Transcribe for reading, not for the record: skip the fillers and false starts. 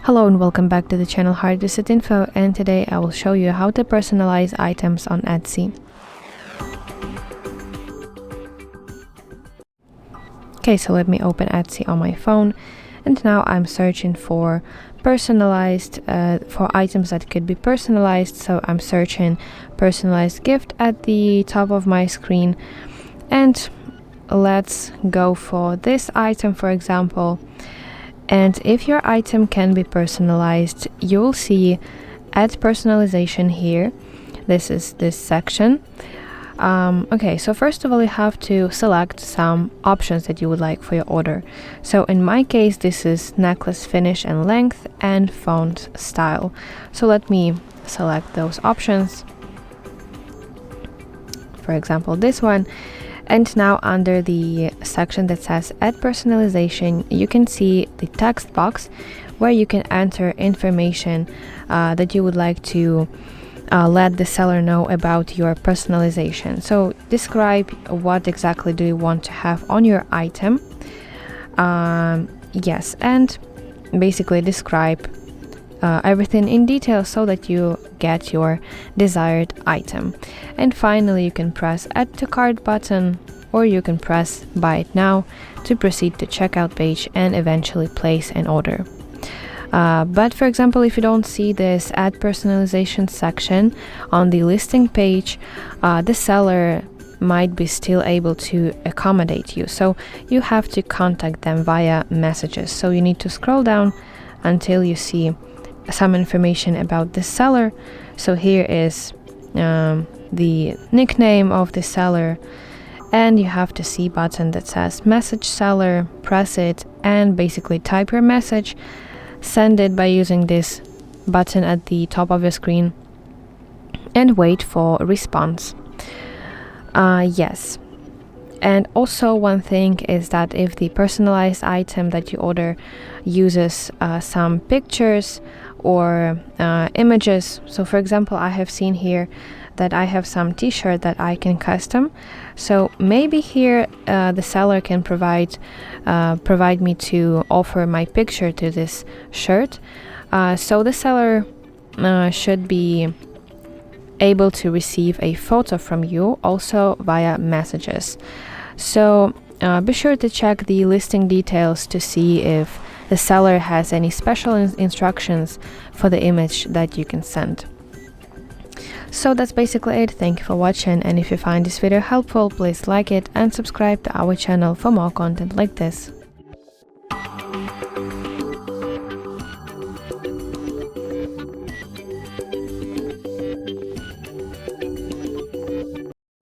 Hello and welcome back to the channel hardreset.info, and today I will show you how to personalize items on Etsy. Okay, so let me open Etsy on my phone, and now I'm searching for personalized, for items that could be personalized. So I'm searching personalized gift at the top of my screen, and let's go for this item, for example. And if your item can be personalized, you will see Add Personalization here. This is this section. Okay, so first of all, you have to select some options that you would like for your order. So in my case, this is necklace finish and length and font style. So let me select those options. For example, this one. And now under the section that says Add Personalization, you can see the text box where you can enter information that you would like to let the seller know about your personalization. So describe what exactly do you want to have on your item. Yes, and basically describe everything in detail so that you get your desired item. And finally, you can press Add to Cart button, or you can press Buy It Now to proceed to checkout page and eventually place an order. But for example, if you don't see this Add Personalization section on the listing page, the seller might be still able to accommodate you. So you have to contact them via messages. So you need to scroll down until you see some information about the seller. So here is the nickname of the seller, and you have to see button that says message seller. Press it and basically type your message, send it by using this button at the top of your screen, and wait for a response. Yes. And also one thing is that if the personalized item that you order uses some pictures or images, so for example, I have seen here that I have some t-shirt that I can custom. So maybe here the seller can provide me to offer my picture to this shirt. So the seller should be able to receive a photo from you also via messages. So be sure to check the listing details to see if the seller has any special instructions for the image that you can send. So that's basically it. Thank you for watching, and if you find this video helpful, please like it and subscribe to our channel for more content like this.